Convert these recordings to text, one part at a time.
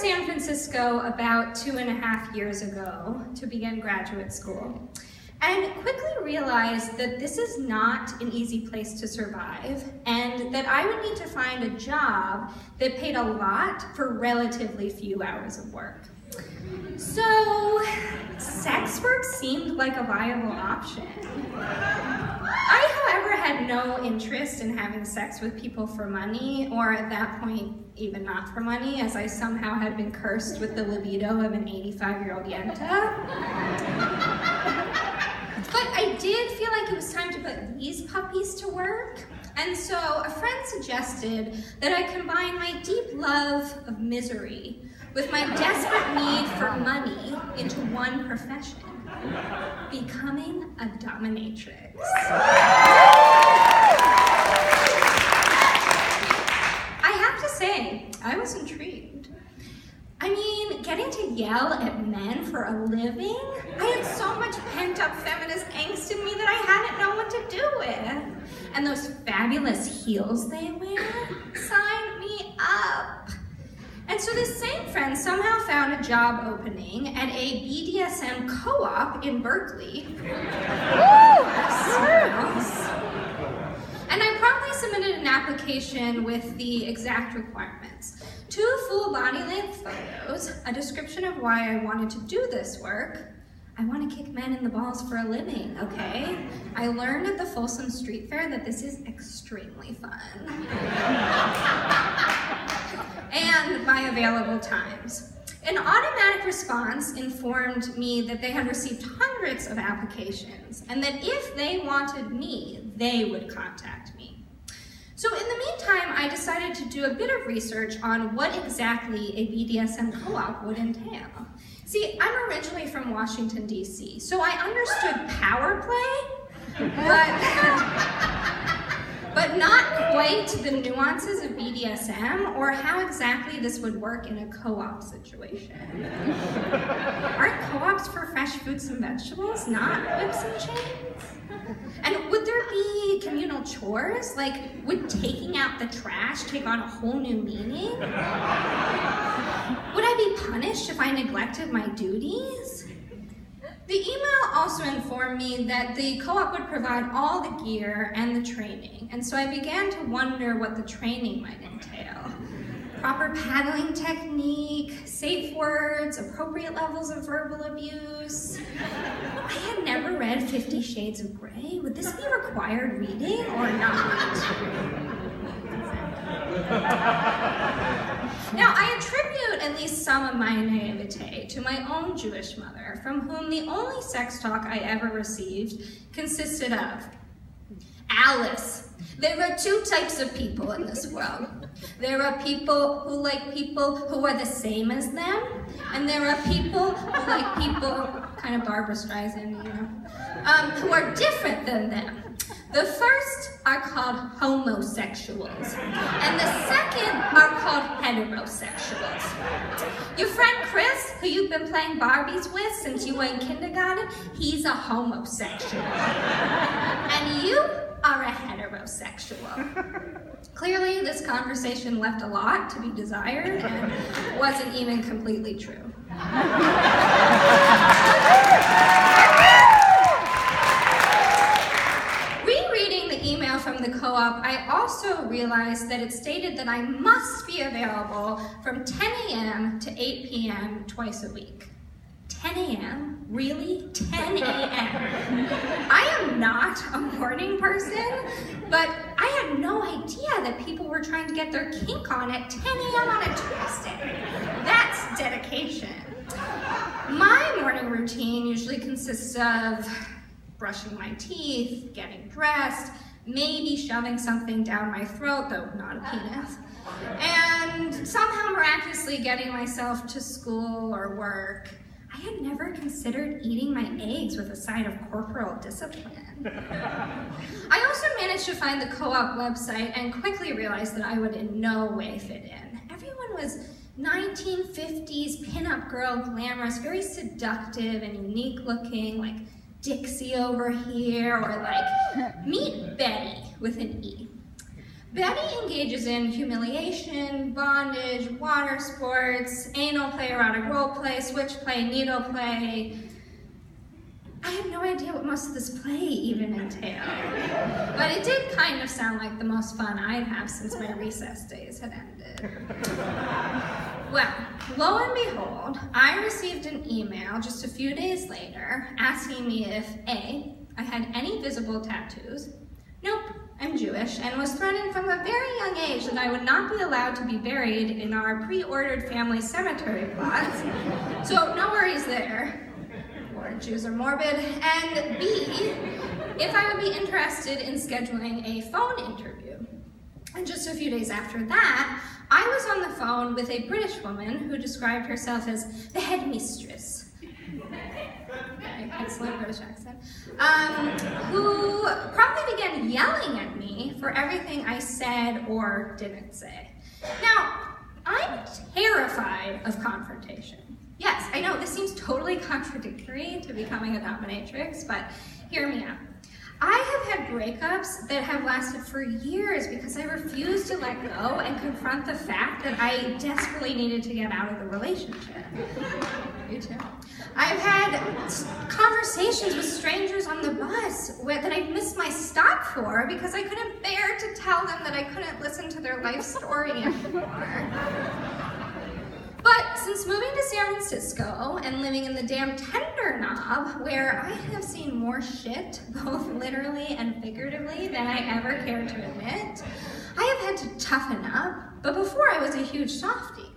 San Francisco about 2.5 years ago to begin graduate school, and quickly realized that this is not an easy place to survive, and that I would need to find a job that paid a lot for relatively few hours of work. So, sex work seemed like a viable option. I, however, had no interest in having sex with people for money, or at that point, even not for money, as I somehow had been cursed with the libido of an 85-year-old yenta. But I did feel like it was time to put these puppies to work, and so a friend suggested that I combine my deep love of misery with my desperate need for money into one profession: becoming a dominatrix. I have to say, I was intrigued. I mean, getting to yell at men for a living? I had so much pent-up feminist angst in me that I hadn't known what to do with. And those fabulous heels they wear signed me up. And so this same friend somehow found a job opening at a BDSM co-op in Berkeley. And I promptly submitted an application with the exact requirements: 2 full body-length photos, a description of why I wanted to do this work. I want to kick men in the balls for a living, okay? I learned at the Folsom Street Fair that this is extremely fun. And my available times. An automatic response informed me that they had received hundreds of applications, and that if they wanted me, they would contact me. So in the meantime, I decided to do a bit of research on what exactly a BDSM co-op would entail. See, I'm originally from Washington, D.C., so I understood power play, but not quite the nuances of BDSM or how exactly this would work in a co-op situation. Aren't co-ops for fresh fruits and vegetables, not whips and chains? And would there be communal chores? Like, would taking out the trash take on a whole new meaning? Would I be punished if I neglected my duties? The email also informed me that the co-op would provide all the gear and the training, and so I began to wonder what the training might entail. Proper paddling technique, safe words, appropriate levels of verbal abuse. I had never read 50 Shades of Grey. Would this be required reading or not? Now, I attribute at least some of my naivete to my own Jewish mother, from whom the only sex talk I ever received consisted of: Alice, there are 2 types of people in this world. There are people who like people who are the same as them, and there are people who like people, kind of Barbra Streisand, you know, who are different than them. The first are called homosexuals, and the second are called heterosexuals. Your friend Chris, who you've been playing Barbies with since you were in kindergarten, he's a homosexual. And you are a heterosexual. Clearly, this conversation left a lot to be desired and wasn't even completely true. Rereading the email from the co-op, I also realized that it stated that I must be available from 10 a.m. to 8 p.m. twice a week. 10 a.m.? Really? 10 a.m.? I am not a morning person, but I had no idea that people were trying to get their kink on at 10 a.m. on a Tuesday. That's dedication. My morning routine usually consists of brushing my teeth, getting dressed, maybe shoving something down my throat, though not a penis, and somehow miraculously getting myself to school or work. I had never considered eating my eggs with a side of corporal discipline. I also managed to find the co-op website and quickly realized that I would in no way fit in. Everyone was 1950s pinup girl glamorous, very seductive and unique looking, like Dixie over here, or like meet Betty with an E. Betty engages in humiliation, bondage, water sports, anal play, erotic role play, switch play, needle play. I have no idea what most of this play even entailed. But it did kind of sound like the most fun I'd have since my recess days had ended. Well, lo and behold, I received an email just a few days later asking me if A, I had any visible tattoos. Nope, I'm Jewish, and was threatened from a very young age that I would not be allowed to be buried in our pre-ordered family cemetery plots. So no worries there. Jews are morbid. And B, if I would be interested in scheduling a phone interview. And just a few days after that, I was on the phone with a British woman who described herself as the headmistress. Excellent British accent. Who promptly began yelling at me for everything I said or didn't say. Now, I'm terrified of confrontation. Yes, I know this seems totally contradictory to becoming a dominatrix, but hear me out. I have had breakups that have lasted for years because I refused to let go and confront the fact that I desperately needed to get out of the relationship. You too. I've had conversations with strangers on the bus that I missed my stop for because I couldn't bear to tell them that I couldn't listen to their life story anymore. But since moving to San Francisco and living in the damn Tender Knob, where I have seen more shit, both literally and figuratively, than I ever cared to admit, I have had to toughen up, but before I was a huge softie.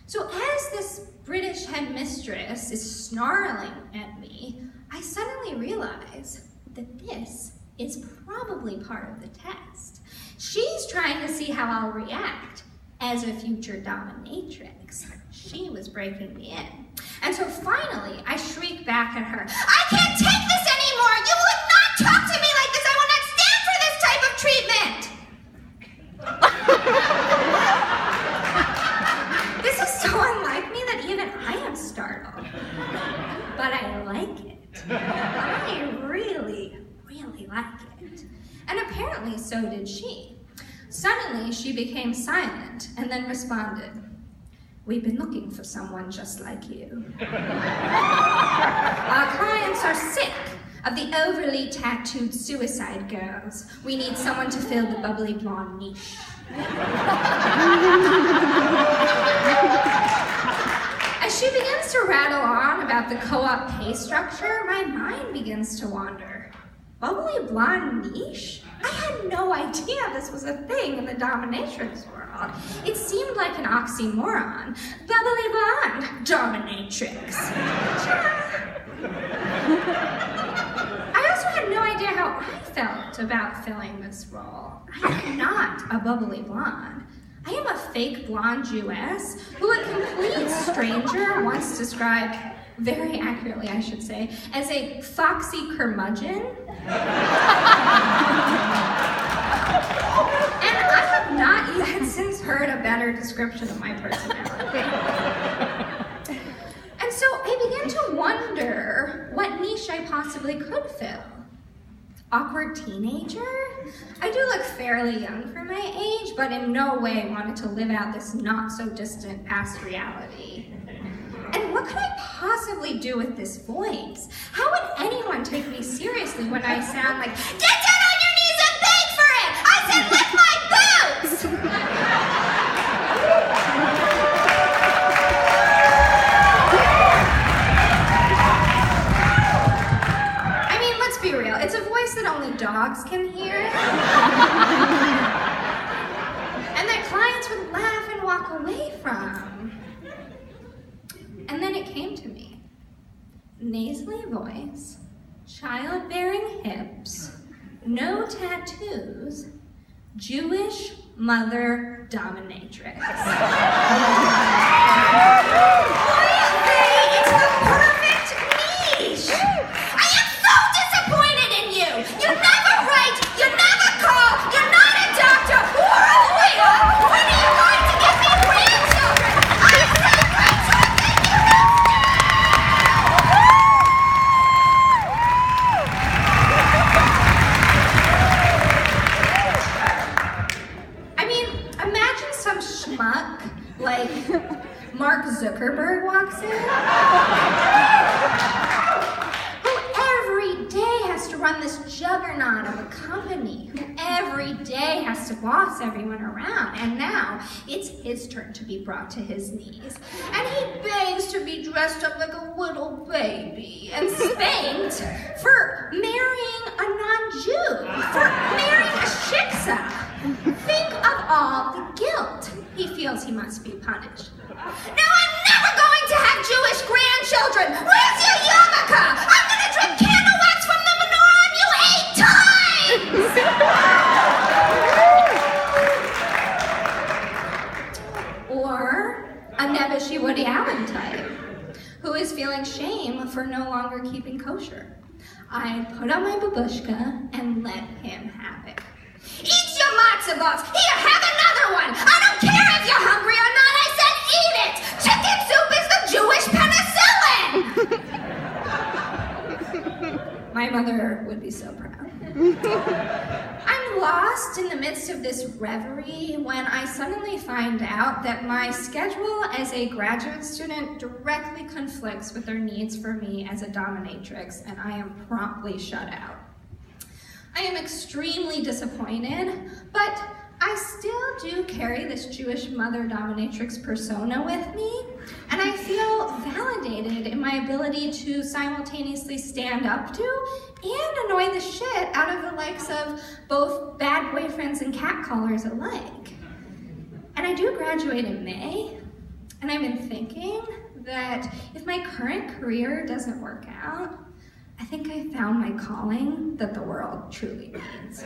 So as this British headmistress is snarling at me, I suddenly realize that this is probably part of the test. She's trying to see how I'll react as a future dominatrix. She was breaking me in. And so finally, I shriek back at her, I can't take this anymore! You would not talk to me like this! I will not stand for this type of treatment! This is so unlike me that even I am startled. But I like it. I really, really like it. And apparently so did she. Suddenly, she became silent and then responded, we've been looking for someone just like you. Our clients are sick of the overly tattooed suicide girls. We need someone to fill the bubbly blonde niche. As she begins to rattle on about the co-op pay structure, my mind begins to wander. Bubbly blonde niche? I had no idea this was a thing in the dominatrix world. It seemed like an oxymoron. Bubbly blonde dominatrix. I also had no idea how I felt about filling this role. I am not a bubbly blonde. I am a fake blonde Jewess who a complete stranger once described, very accurately I should say, as a foxy curmudgeon. And I have not yet since heard a better description of my personality. And so I began to wonder what niche I possibly could fill. Awkward teenager? I do look fairly young for my age, but in no way wanted to live out this not-so-distant past reality. And what could I possibly do with this voice? How would anyone take me seriously when I sound like, get down on your knees and beg for it! I said, lick my boots! I mean, let's be real. It's a voice that only dogs can hear. And that clients would laugh and walk away from. And then it came to me. Nasally voice, childbearing hips, no tattoos, Jewish mother dominatrix. It's the perfect niche! I am so disappointed in you! You never write, you never call, you're not a doctor or a lawyer! When are you going to give me grandchildren? I'm so grateful! schmuck like Mark Zuckerberg walks in, who every day has to run this juggernaut of a company, who every day has to boss everyone around, and now it's his turn to be brought to his knees. And he begs to be dressed up like a little baby and spanked for marrying a non-Jew, for marrying a shiksa. Think of all the guilt he feels he must be punished. Now I'm never going to have Jewish grandchildren! Where's your yarmulke? I'm gonna drip candle wax from the menorah on you 8 times! Or a Nebuchadnezzar Woody Allen type, who is feeling shame for no longer keeping kosher. I put on my babushka and let him have it. Eat your matzo balls! Here, have another one! I don't care if you're hungry or not, I said eat it! Chicken soup is the Jewish penicillin! My mother would be so proud. I'm lost in the midst of this reverie when I suddenly find out that my schedule as a graduate student directly conflicts with their needs for me as a dominatrix, and I am promptly shut out. I am extremely disappointed, but I still do carry this Jewish mother dominatrix persona with me, and I feel validated in my ability to simultaneously stand up to and annoy the shit out of the likes of both bad boyfriends and catcallers alike. And I do graduate in May, and I've been thinking that if my current career doesn't work out, I think I found my calling that the world truly needs.